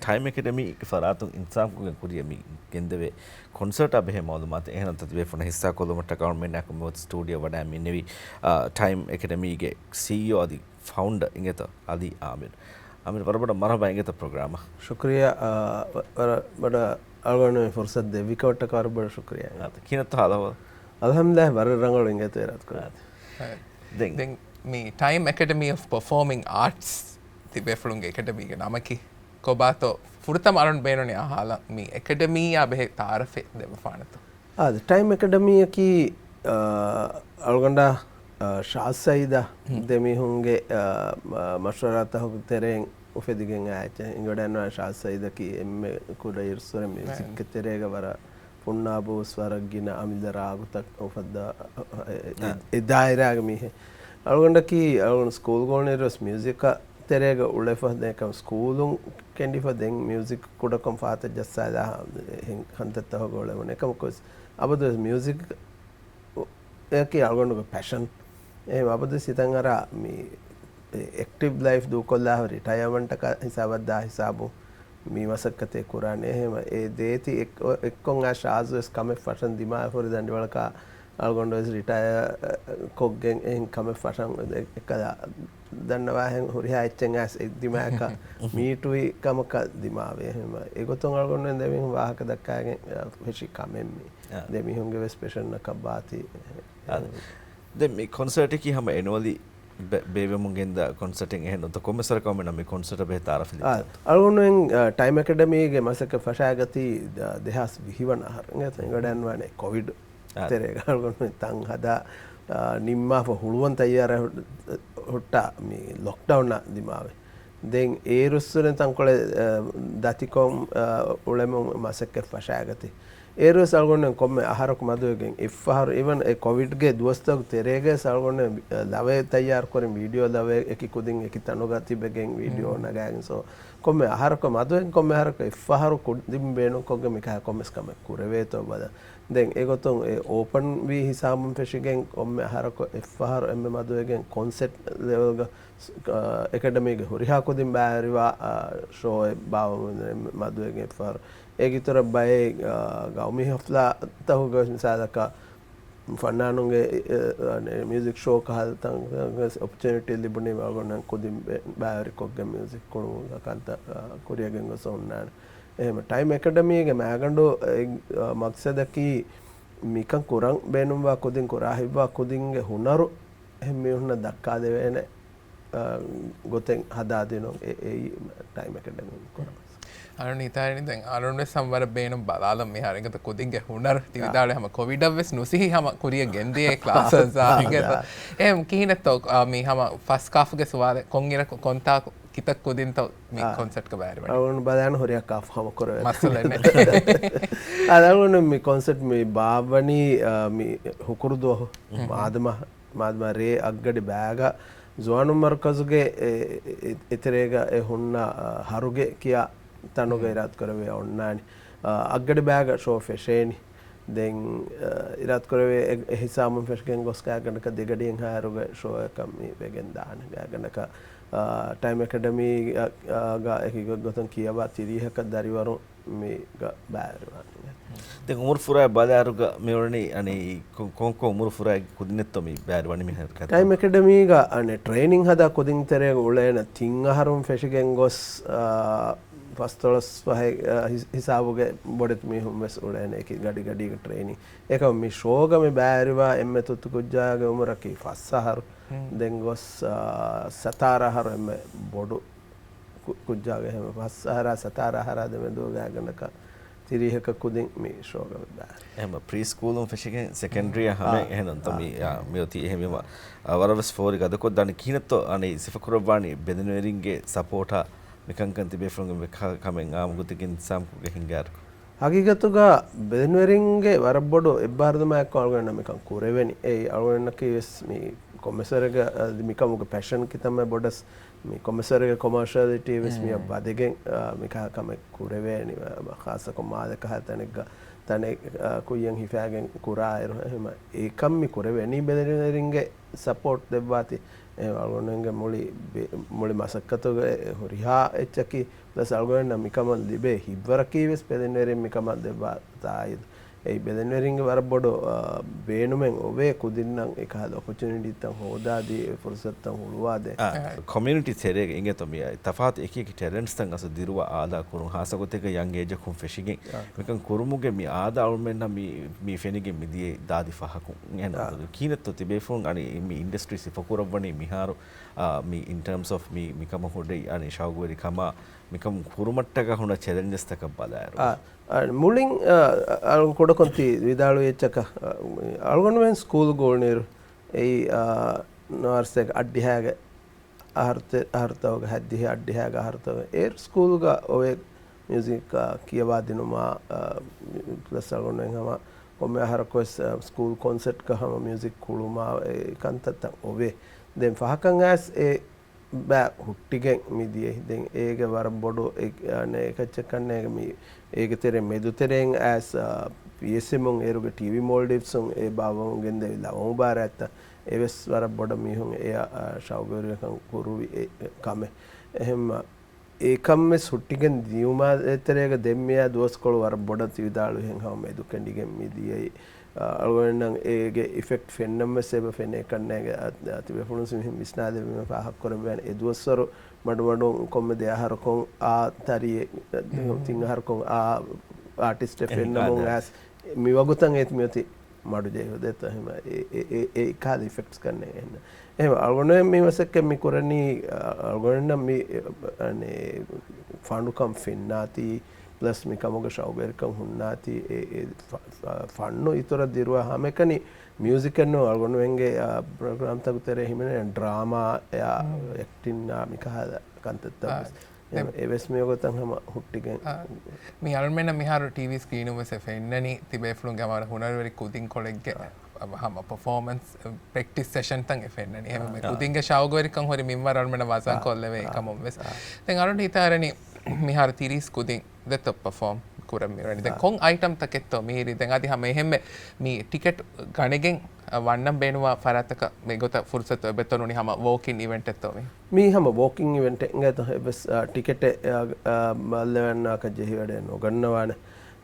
time academy faratun insam ku kuriya mi gendeve concert abehe malumat ehna tatbe fona hissa kolumata government akum studio wada mi nevi time academy ge CEO adi founder ingeta adi amir barabada marhaba ingeta program shukriya bada algonu fursat de wikawta kar bada shukriya kinata halawa alhamdulillah bar rangol ingeta erat ko then me time academy of performing arts tibe fulunge academy ge namaki kobato furta maron benoni ahala me academy abehe tarafe deba fanato time academy ki algonda shaasaida demi hunge mashwarata hok tereng ufedigen aite ingodanwa shaasaida ki emme kuda irsore music terega wara punnabu swaragina amidara agutak ufadda edairaga mihe algonda ki algon school golneros music terega ulefa dekam schoolun kendi fa den music kuda kom fata jassada hantatta hogole monekam kos abadu music eki algonda passion abadu sitan ara mi active life du kolla retirement ka hisabadda hisabu mi masakkate kurane hema e deeti ekkon a shazes kame fashion dima for dandi walaka algonda is retire koggen en kame fashion ekala dannawa hen horiha echen as dimaka meetui kamaka dimave hema egoton algonda devin wahaka dakkagen heshi kamemmi demi hunge special nakabati de me concert ki hama annually bevemungenда concerting ehno to commissar comment me concert be tarafili algonwen time academy ge masaka fashagati dehas hiwana harnga ingodan wane covid terega algonwen tan hada nimma fo huluwan tayyara hotta me lockdown na dimave den e russuren tan kole datikom ulemo masaka fashagati erus algonne komme aharak madugen ifahar even e covid ge duwastag terege salgonne lave tayyar korin video lave eki kudin eki tanugati begen video nagagen so komme aharak madugen komme aharak ifahar kudim beno kogge mika kommes kame kureveto bada den egoton e open vi hisabum feshigen komme aharak ifahar emme madugen concept level ga academy ge horiha kudim baariwa show e bawo madugen ifahar ඒගිතර බය ගෞමි හෆ්ලා තහුග මිසාලක ෆන්නානුගේ music show කහල් තන් opportunity ලිබුනේ වගොන්න කොදින් බාරි කොග්ග music කොණු කන්ත කොරියගෙන් ගොසොන්නාන එහෙම time ඇකඩමි ගේ මෑගඬෝ මක්සදකි මිකන් කුරන් බේනුම්වා කොදින් කොරාහිවා කොදින්ගේ හුනරු එහෙම මෙහුන දක්කා දෙවෙන ගොතෙන් හදා දෙනෝ ඒ time ඇකඩමි කරා අරුණ ඉතාලි දැන් අරුණ සම්වර බේනම් බලාලම් මේ හරියට කොදින්ගේ හුනර් තිවිදාලේ හැම කොවිඩ් වෙස් නොසිහි හැම කුරිය ගෙන්දියේ ක්ලාසස් ආගෙත එම් කිහිනතෝ මේ හැම ෆස් කාෆ්ගේ සවාද කොන්ගිර කොන්තා කිතක් කොදින් තෝ මේ කොන්සර්ට් එක බෑර අරුණ බදාන හොරිය කාෆ් හැම කරේ මස්සලනේ අරුණ මේ කොන්සර්ට් මේ බාවනි මේ හුකුරුදෝ මාදම රේ අග්ගඩි බෑග ජුවානු මර්කස්ගේ ඉතරේග ඒ හුන්න හරුගේ කියා තනුගේ ඉරාත් කරවේ ඔන්නානි අග්ගඩ බෑග ෂෝ ෆෙෂේනි දෙන් ඉරාත් කරවේ හිසාමුන් ෆෙෂ්ගෙන් ගොස් කෑගනක දෙගඩියෙන් හාරුගේ ෂෝ එකම් මේ වෙගෙන් දාන ගෑගනක ටයිම් ඇකඩමි ගා එකි ගොතන් කියවා 30ක දරිවරු මේ බෑරවන්නේ දැන් උමර ෆුරා බදාරුග මෙවරණි අනේ කොන්කො උමර ෆුරා කුදිනෙත්තෝ මේ බෑරවන්නේ මෙහෙ කතා ටයිම් ඇකඩමි ගා අනේ ට්‍රේනින් හදා කුදින් තරේ උලේන තින් අහරුම් ෆෙෂ්ගෙන් ගොස් පස්තොලස් පහේ හිසාබුගේ බොඩෙත් මිහුම් වෙස් උඩන එක ගඩි ගඩික ට්‍රේනින් ඒක මේ ෂෝග මේ බෑරිවා එම්මෙ තුතු කුජ්ජාගේ උමරකි ෆස්සහර දෙන් ගොස් සතාරහර එම්මෙ බොඩු කුජ්ජාගේ හැම ෆස්සහර සතාරහර දෙමෙ දෝගාගනක තිරිහක කුදින් මේ ෂෝග බෑ එහෙම ප්‍රී ස්කූල් උන් ෆිෂිකෙන් සෙකන්ඩරි හැම එහෙනම් තමයි මෙoti එහෙම වරවස් ෆෝරි ගදකොත් දන්නේ කිනතෝ අනේ සිෆකුරබානි බෙදෙනවරින්ගේ සපෝටා mikankan tibe from kamen gutikin samkuge hingar hagigatuga bedenweringe warabbodu ebbarduma ekkolgana mikan kureveni ei algonaki wes mi commissarega mikamuge passion kitama bodas mi commissarega commerciality wes mi badegen mika kame kureveni khasa ko malaka hatanega tane kuyen hifagen kurairo ehma ekam mi kureveni bedenweringe support debbati algonenge muli masakkatoge horiha echaki plus ಅಳ್ಗೊಂಡು ಮಿಕಮಲ್ ದಿಬೆ ಹಿಬ್ಬರಕೀವೆಸ್ ಬೆದೆನ್ವೆರಿಂ ಮಿಕಮಲ್ ದೆಬ್ಬ ತಾಯಿದು ei bedenweringe warbodo beenumen ove kudinnan ekahada opportunity tan hodadi fursat tan hulwade community therege inge to mi tafat ekiki talents tan asu dirwa aada kurun hasagoteka young age kum fishing mekan kurumuge mi aada almen mi fenige mi die dadi fahakun ena kinetto tibe fun ani mi industry sifakurawani miharu mi in terms of mi kama hodai ani shawgori kama mikam kurumattaga huna challenges taka balaru මුලින් අලුන් කොඩකොන්ති විදාලු එච්චක අලුගොන්වෙන් school ගෝල්නීරු ඒ නර්සෙක් අඩ්ඩිහාග අහර්තවග හැද්දිහ අඩ්ඩිහාග අහර්තව ඒ ස්කූල්ග ඔය music කියවා දිනුමා plus අලුගොන්වෙන් හම කොම්මේ අහරකොස් school concert කහම music කුළුමා කන්තත්ත ඔවේ දැන් ෆහකන් ඇස් ඒ බෑ හුට්ටිගෙන් මිදියේ දැන් ඒක වර බොඩු අනේ එකච්චකන්නේ මේ ඒක තෙරෙ මෙදු තෙරෙන් ඇස් PSMුන් ඒරුගේ TV මොල්ඩිව්සුන් ඒ බාවුන් ගෙන්දේ ලවමු බාරැත්ත ඒවස් වර බොඩ මිහුන් ඒ ශෞගරියකන් කුරුවි කමේ එහෙම ඒකම්මේ සුට්ටිගෙන් දියුමා එතරේක දෙම්මියා දොස්කොළ වර බොඩ තිවිදාලු හෙන් හව මෙදු කැන්ඩිගෙන් මිදියේ අලුවෙන්නම් ඒගේ ඉෆෙක්ට් ෆෙන්නම්ම සෙබ ෆෙනේ කන්නේගේ අතිබේ ෆුනුස් මිහිම් විස්නාද මෙ පහක් කරබෑන එදුවස්සරු මඩවඩු කොම්ම දෙහරකොන් ආ තරියේ තිං හරකොන් ආ ආටිස්ට් ෆෙන්නමුන් ඇස් මි වගුතන් ඒත් මියති මඩු ජේ හොදෙත් එහෙම ඒ කාද ඉෆෙක්ට්ස් කන්නේ එන්න එහෙම අලුවෙන් මේ වසක මි කරණි අලුවෙන් මි අනේ ෆාන්ඩුකම් ෆෙන්නාති ಪ್ಲಸ್ ಮಿ ಕಮಗ ಶೌಗರಿಕಂ ಹುನ್ನಾತಿ ಫಣ್ಣು ಇತರ ದಿರುವ ಆಮೇಕನಿ ಮ್ಯೂಸಿಕ್ ಅನ್ನು ಅಳ್ಗೊಂಡು ಹೆಂಗೆ ಪ್ರೋಗ್ರಾಮ್ ತಗುತ್ತಾರೆ ಹಿಮನೆ ಡ್ರಾಮಾ ಯಾ ಆಕ್ಟಿಂಗ್ ಮಿಕ ಕಂತತ್ತ එවස් මේ ගොතන් හැම හුට්ටිගෙන් මේ අල්මෙන මිහාරු TV ස්ක්‍රීන් එක සෙෆෙන්නනි තිබේ ෆ්ලුන් ගමර හුනරවරි කුදින් කොලෙග්ගේ හම performance practice session තන් එෆෙන්නනි එහෙම මේ කුදින්ගේ ශාවගවරිකන් හොරි මින්වර අල්මෙන වාසන් කොල්ලවේ එකම වෙස් දැන් අරුන් හිතාරනි මිහාරු 30 කුදින් දෙත perform kuramiran දැන් කොන් item තකෙත්තෝ මීරි දැන් අදි හැම එහෙම මේ ටිකට් ගණගෙන් වන්නම් බේනවා ෆරතක මේ ගොත ෆුර්සත් බෙතනුනි හැම walk-in event එත්තෝ මේ හැම walk-in event එකකට බස් ටිකට් මල්ලවන්න කජෙහි වැඩ නොගන්නවාන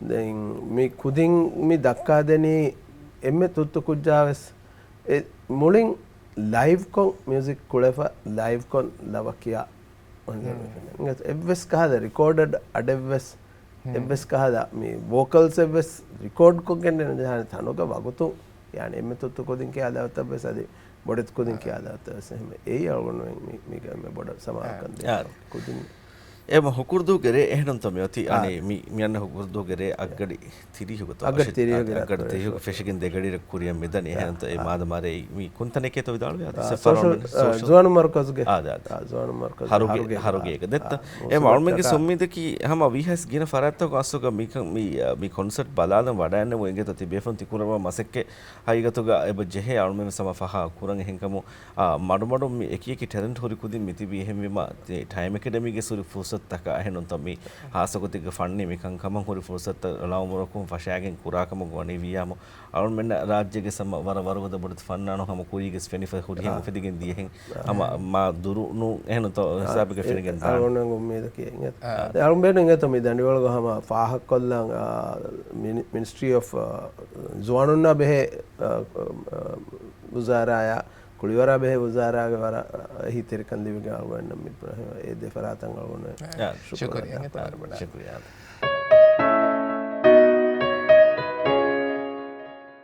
දැන් මේ කුදින් මේ දක්කා දෙනි එම්මෙ තුත්තු කුජ්ජාවස් මුලින් live kon music කුලෙෆ live kon ලවකියා එවස් කහද recorded අඩෙවස් එවස් කහද මේ vocals එවස් record කොගෙන නහන තනක වගුතු يعني එමෙ තුත්තු කොදින් කියාදවත බසදී බොඩත් කොදින් කියාදවත එහෙම ඒ අලුගොන්වෙන් මේක මේ බොඩ සමාකන් දෙන්න කොදින් එම හුකුරුදු ගෙරේ එහෙනම් තමයි අති අනේ මියන්න හුකුරුදු ගෙරේ අග්ගඩි තිරිහුගත අග්ගඩි තිරිහුග ෆෙෂකින් දෙගඩි කුරියම් මෙදන එහෙනම් ඒ මාද මාරේ මේ කුන්තනකේ තෝ විදාලු ජෝන මර්කස්ගේ ජෝන මර්කස් හරුගේ එක දෙත්ත එම අල්මගේ සොම්මිදකි හැම විහස් ගින ෆරත්තක අස්සක මේ කොන්සර්ට් බලාන වඩන්න මොෙගේ තති බේෆන් තිකුරව මසෙක්කේ හයිගතුග එබ ජෙහෙ අල්මෙම සම ෆහ කුරන් එහෙන්කම මඩු මේ එකී ටැලන්ට් හොරි කුදින් මිතිබි එහෙම විම ටයිම් ඇකඩමිගේ සුරි ෆුර්සත්තක එහෙනම් තමයි හාසකොතික ෆන්නේ මිකන් කමන් හොරි ෆුර්සත්ත ලවමුරකුම් ෆෂාගෙන් කුරාකම ගොණි වියාම අරුන් මෙන්න රාජ්‍යගේ සම වරවද බොඩත් ෆන්නානෝ හම කුරීගේ ෆෙනිෆ හොරි හැම ෆෙදිගෙන් දියෙන් හම මා දුරු නු එහෙනම් තෝ හිසාබික ෆෙනිගෙන් අරුන් ගොම්මේද කියන්නේ අරුන් බෙන්න ඉංග තමයි දඬිවල ගහම ෆාහක් කොල්ලන් මිනිස්ට්‍රි ඔෆ් ज़ुआनुन्ना बेहे वज़ाराया कुलिवरा बेहे वज़ारागे वरा ही तेरे कंदी में क्या हुआ नम्मी पर ये देफरातंग लोगों ने शुक्रिया शुक्रिया